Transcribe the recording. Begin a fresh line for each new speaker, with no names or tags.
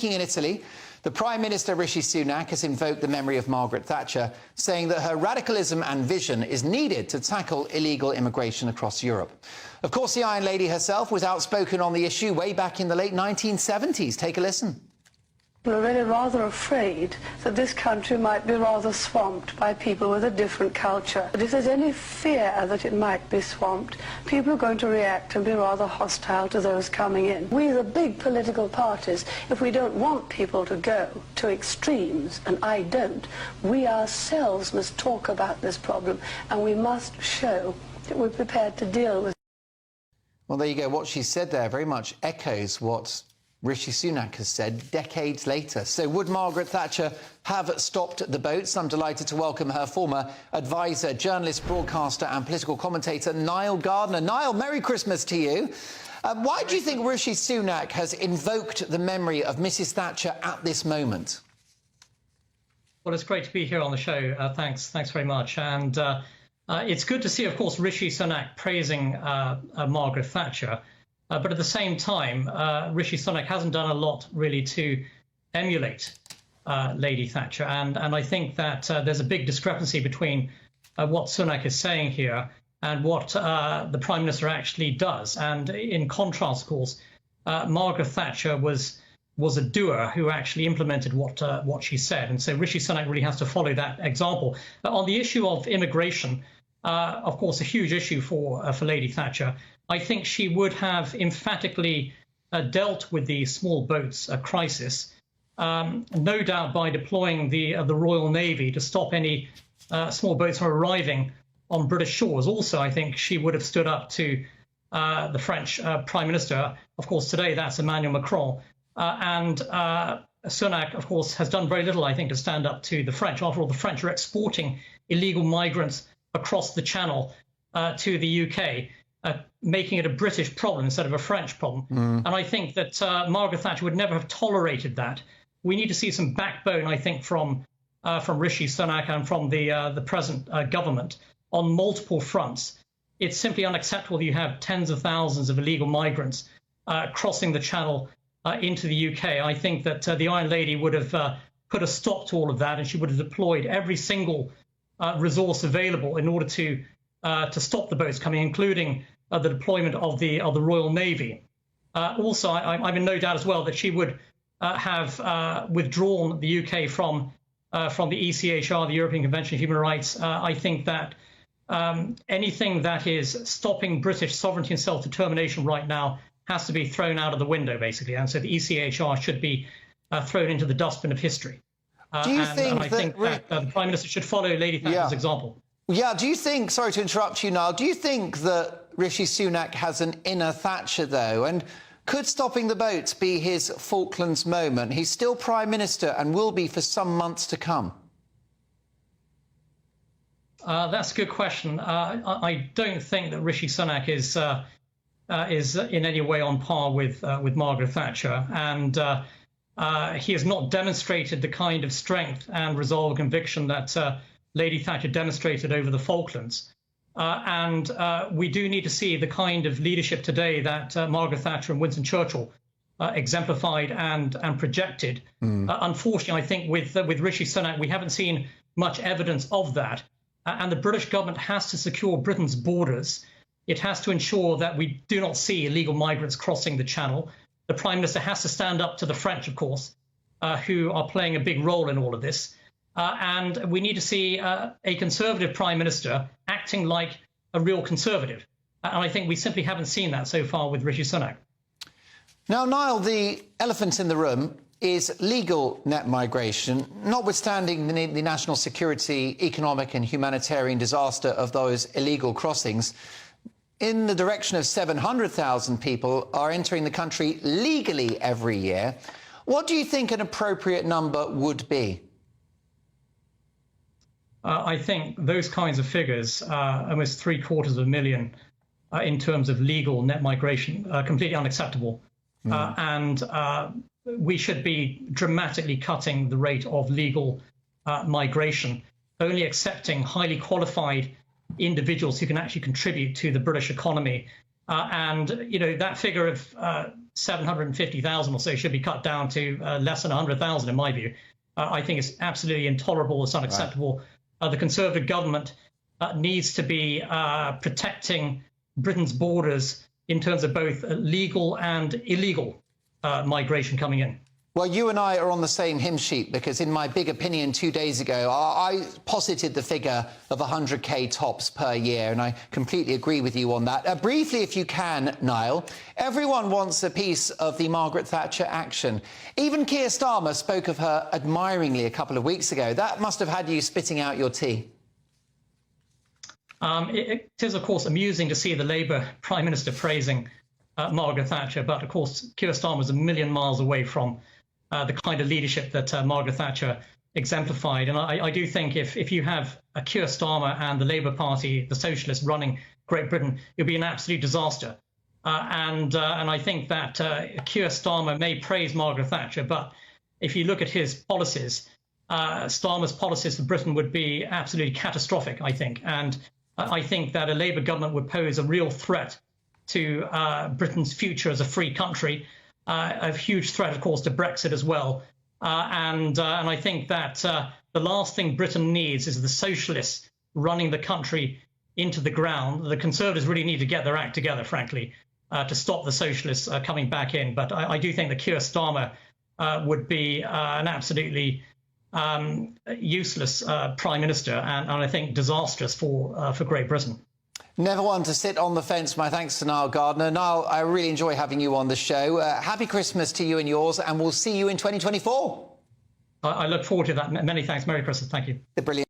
In Italy, the Prime Minister Rishi Sunak has invoked the memory of Margaret Thatcher, saying that her radicalism and vision is needed to tackle illegal immigration across Europe. Of course, the Iron Lady herself was outspoken on the issue way back in the late 1970s. Take a listen.
We're really rather afraid that this country might be rather swamped by people with a different culture. But if there's any fear that it might be swamped, people are going to react and be rather hostile to those coming in. We, the big political parties, if we don't want people to go to extremes, and I don't, we ourselves must talk about this problem, and we must show that we're prepared to deal with it.
Well, there you go. What she said there very much echoes what Rishi Sunak has said decades later. So would Margaret Thatcher have stopped the boats? I'm delighted to welcome her former advisor, journalist, broadcaster and political commentator, Niall Gardner. Niall, Merry Christmas to you. Why do you think Rishi Sunak has invoked the memory of Mrs Thatcher at this moment?
Well, it's great to be here on the show. Thanks very much. And it's good to see, of course, Rishi Sunak praising Margaret Thatcher. But at the same time, Rishi Sunak hasn't done a lot really to emulate Lady Thatcher. And I think that there's a big discrepancy between what Sunak is saying here and what the Prime Minister actually does. And in contrast, of course, Margaret Thatcher was a doer who actually implemented what she said. And so Rishi Sunak really has to follow that example. On the issue of immigration, of course, a huge issue for Lady Thatcher. I think she would have emphatically dealt with the small boats crisis, no doubt by deploying the Royal Navy to stop any small boats from arriving on British shores. Also, I think she would have stood up to the French Prime Minister. Of course, today that's Emmanuel Macron. And Sunak, of course, has done very little, I think, to stand up to the French. After all, the French are exporting illegal migrants across the Channel to the UK. Making it a British problem instead of a French problem. And I think that Margaret Thatcher would never have tolerated that. We need to see some backbone, I think, from Rishi Sunak and from the present government on multiple fronts. It's simply unacceptable that you have tens of thousands of illegal migrants crossing the Channel into the UK. I think that the Iron Lady would have put a stop to all of that, and she would have deployed every single resource available in order to stop the boats coming, including the deployment of the Royal Navy. Also, I'm in no doubt as well that she would have withdrawn the UK from the ECHR, the European Convention of Human Rights. I think that anything that is stopping British sovereignty and self-determination right now has to be thrown out of the window, basically. And so the ECHR should be thrown into the dustbin of history. And I think that the Prime Minister should follow Lady Thatcher's example.
Yeah, do you think, sorry to interrupt you, Niall, do you think that Rishi Sunak has an inner Thatcher, though? And could stopping the boats be his Falklands moment? He's still Prime Minister and will be for some months to come.
That's a good question. I don't think that Rishi Sunak is in any way on par with Margaret Thatcher. And he has not demonstrated the kind of strength and resolve and conviction that Lady Thatcher demonstrated over the Falklands. And we do need to see the kind of leadership today that Margaret Thatcher and Winston Churchill exemplified and projected. Unfortunately, I think with Rishi Sunak, we haven't seen much evidence of that. And the British government has to secure Britain's borders. It has to ensure that we do not see illegal migrants crossing the Channel. The Prime Minister has to stand up to the French, of course, who are playing a big role in all of this. And we need to see a Conservative Prime Minister acting like a real Conservative. And I think we simply haven't seen that so far with Rishi Sunak.
Now, Niall, the elephant in the room is legal net migration, notwithstanding the national security, economic and humanitarian disaster of those illegal crossings. In the direction of 700,000 people are entering the country legally every year. What do you think an appropriate number would be?
I think those kinds of figures, almost 750,000 in terms of legal net migration, completely unacceptable. And we should be dramatically cutting the rate of legal migration, only accepting highly qualified individuals who can actually contribute to the British economy And, you know, that figure of 750,000 or so should be cut down to less than 100,000, in my view. I think it's absolutely intolerable. It's unacceptable. Right. The Conservative government needs to be protecting Britain's borders in terms of both legal and illegal migration coming in.
Well, you and I are on the same hymn sheet, because in my big opinion 2 days ago, I posited the figure of 100k tops per year, and I completely agree with you on that. Briefly, if you can, Niall, everyone wants a piece of the Margaret Thatcher action. Even Keir Starmer spoke of her admiringly a couple of weeks ago. That must have had you spitting out your tea.
It is, of course, amusing to see the Labour Prime Minister praising Margaret Thatcher, but, of course, Keir Starmer was a million miles away from the kind of leadership that Margaret Thatcher exemplified. And I do think if you have a Keir Starmer and the Labour Party, the Socialists, running Great Britain, it'll be an absolute disaster. And I think that Keir Starmer may praise Margaret Thatcher, but if you look at his policies, Starmer's policies for Britain would be absolutely catastrophic, I think. And I think that a Labour government would pose a real threat to Britain's future as a free country. A huge threat, of course, to Brexit as well. And I think that the last thing Britain needs is the socialists running the country into the ground. The Conservatives really need to get their act together, frankly, to stop the socialists coming back in. But I do think that Keir Starmer would be an absolutely useless Prime Minister, and I think disastrous for Great Britain.
Never one to sit on the fence. My thanks to Niall Gardner. Niall, I really enjoy having you on the show. Happy Christmas to you and yours, and we'll see you in 2024.
I look forward to that. Many thanks. Merry Christmas. Thank you.
The brilliant.